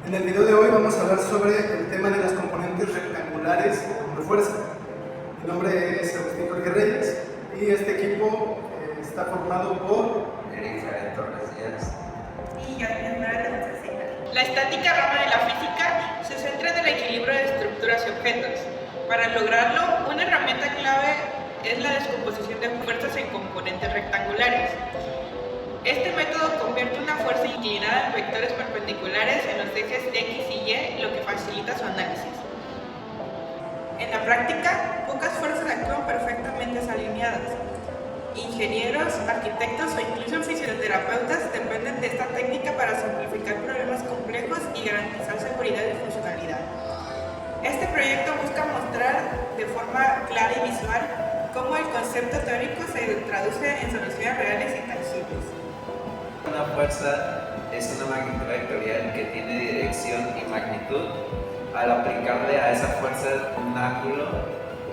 En el video de hoy vamos a hablar sobre el tema de las componentes rectangulares de fuerza. Mi nombre es Agustín Jorge Reyes y este equipo está formado por Elizabeth Torres Díaz y la estática, rama de la física, se centra en el equilibrio de estructuras y objetos. Para lograrlo, una herramienta clave es la descomposición de fuerzas en componentes rectangulares. Este método convierte una fuerza inclinada en vectores perpendiculares en los ejes X y Y, lo que facilita su análisis. En la práctica, pocas fuerzas actúan perfectamente alineadas. Ingenieros, arquitectos o incluso fisioterapeutas dependen de esta técnica para simplificar problemas complejos y garantizar seguridad y funcionalidad. Este proyecto busca mostrar de forma clara y visual cómo el concepto teórico se traduce en soluciones reales y tangibles. Una fuerza es una magnitud vectorial que tiene dirección y magnitud. Al aplicarle a esa fuerza un ángulo,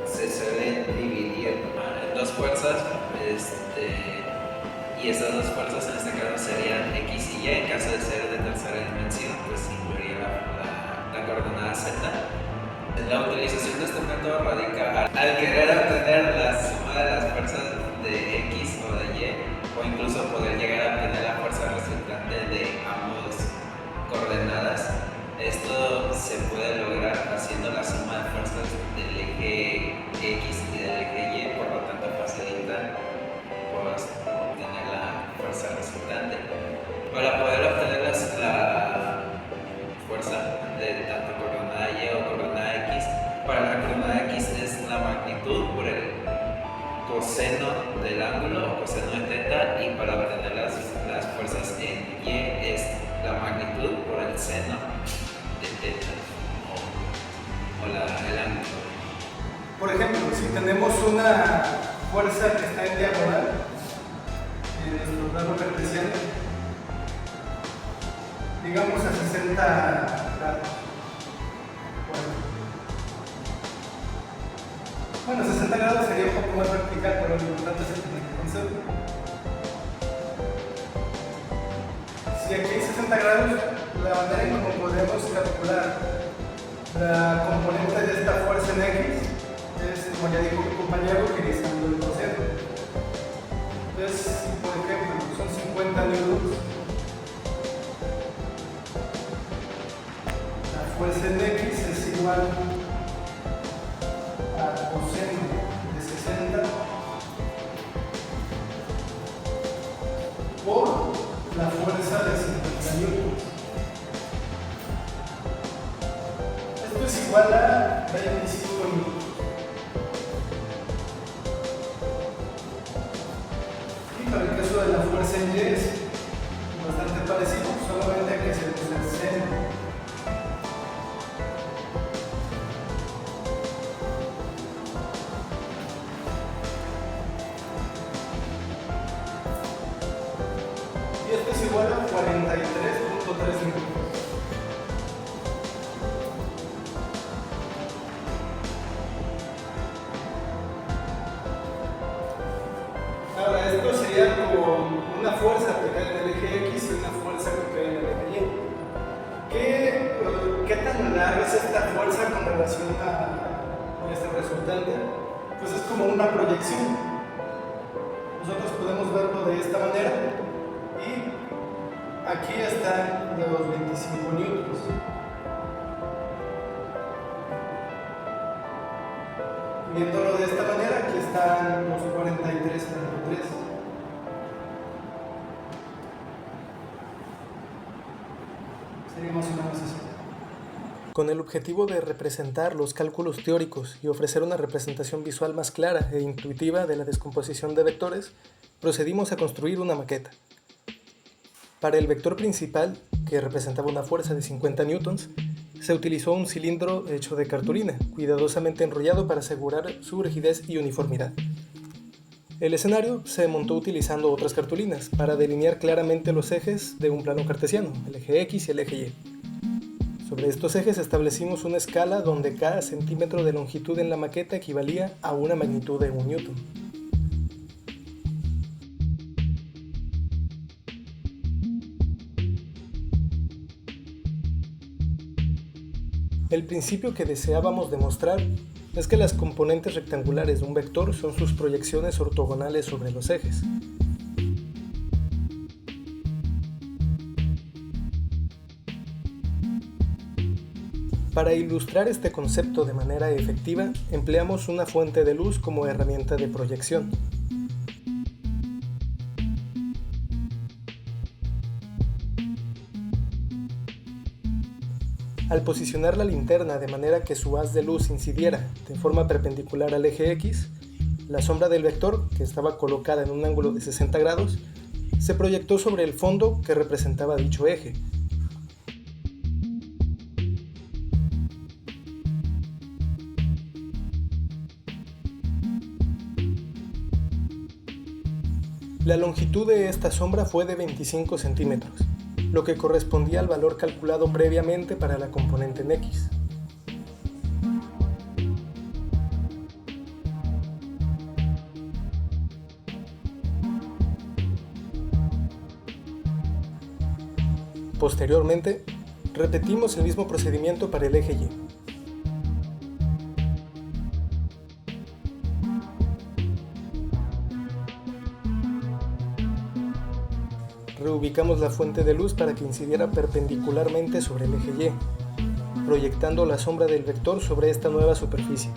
se suele dividir en dos fuerzas, y esas dos fuerzas en este caso serían X y Y. En caso de ser de tercera dimensión, pues incluiría la coordenada Z. La utilización de este método radica al querer obtener la suma de las fuerzas de X o de Y, o incluso poder llegar a obtener la fuerza resultante de ambas coordenadas. Esto se puede lograr haciendo la suma de fuerzas del eje X y del eje Y, por lo tanto facilita obtener la fuerza resultante. Para poder obtener la fuerza de tanto coordenada Y o coordenada X, para la coordenada X es la magnitud por el coseno del ángulo o coseno de teta, y para obtener las fuerzas en Y es la magnitud por el seno de teta o el ángulo. Por ejemplo, si tenemos una fuerza que está en diagonal en nuestro plano cartesiano, digamos a 60 grados. Bueno, 60 grados sería un poco más vertical, pero lo importante es el primer concepto. Si aquí hay 60 grados, la manera en cómo podemos calcular la componente de esta fuerza en X es, como ya dijo mi compañero, utilizando el coseno. Entonces, si por ejemplo son 50 newtons, la fuerza en X es igual a coseno de 60 por la fuerza de 50 newtons. Esto es igual a 25 newtons. Y para el caso de la fuerza en Y es bastante parecido, solamente que se usa el seno. Y esto es igual a 43.3 newtons. Ahora, esto sería como una fuerza aplicada en el eje X y una fuerza aplicada en el eje Y. ¿Qué tan larga es esta fuerza con relación a este resultante? Pues es como una proyección. Nosotros podemos verlo de esta manera y aquí están los 25 newtons. Viéndolo de esta manera, aquí están los 43.3. Sería más o menos así. Con el objetivo de representar los cálculos teóricos y ofrecer una representación visual más clara e intuitiva de la descomposición de vectores, procedimos a construir una maqueta. Para el vector principal, que representaba una fuerza de 50 newtons, se utilizó un cilindro hecho de cartulina, cuidadosamente enrollado para asegurar su rigidez y uniformidad. El escenario se montó utilizando otras cartulinas para delinear claramente los ejes de un plano cartesiano, el eje X y el eje Y. Sobre estos ejes establecimos una escala donde cada centímetro de longitud en la maqueta equivalía a una magnitud de 1 newton. El principio que deseábamos demostrar es que las componentes rectangulares de un vector son sus proyecciones ortogonales sobre los ejes. Para ilustrar este concepto de manera efectiva, empleamos una fuente de luz como herramienta de proyección. Al posicionar la linterna de manera que su haz de luz incidiera de forma perpendicular al eje X, la sombra del vector, que estaba colocada en un ángulo de 60 grados, se proyectó sobre el fondo que representaba dicho eje. La longitud de esta sombra fue de 25 centímetros, lo que correspondía al valor calculado previamente para la componente en X. Posteriormente, repetimos el mismo procedimiento para el eje Y. Reubicamos la fuente de luz para que incidiera perpendicularmente sobre el eje Y, proyectando la sombra del vector sobre esta nueva superficie.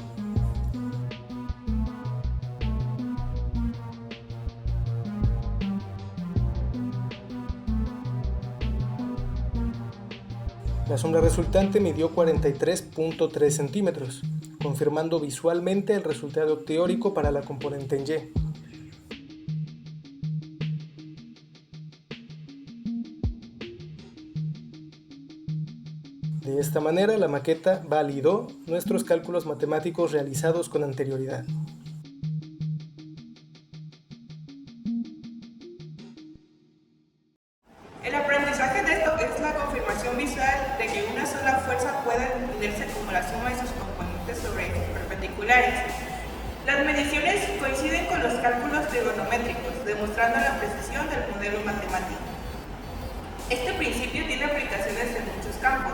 La sombra resultante midió 43.3 centímetros, confirmando visualmente el resultado teórico para la componente en Y. De esta manera, la maqueta validó nuestros cálculos matemáticos realizados con anterioridad. El aprendizaje de esto es la confirmación visual de que una sola fuerza puede entenderse como la suma de sus componentes sobre ejes perpendiculares. Las mediciones coinciden con los cálculos trigonométricos, demostrando la precisión del modelo matemático. Este principio tiene aplicaciones en muchos campos.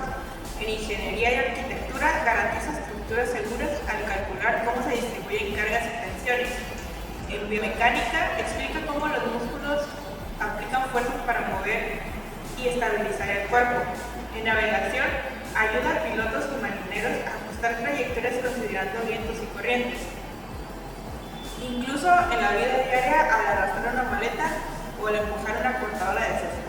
En ingeniería y arquitectura garantiza estructuras seguras al calcular cómo se distribuyen cargas y tensiones. En biomecánica explica cómo los músculos aplican fuerzas para mover y estabilizar el cuerpo. En navegación ayuda a pilotos y marineros a ajustar trayectorias considerando vientos y corrientes. Incluso en la vida diaria al arrastrar una maleta o al empujar una portadora de cesta.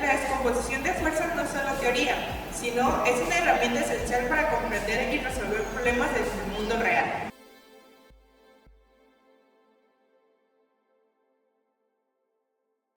La descomposición de fuerzas no es solo teoría, sino es una herramienta esencial para comprender y resolver problemas del mundo real.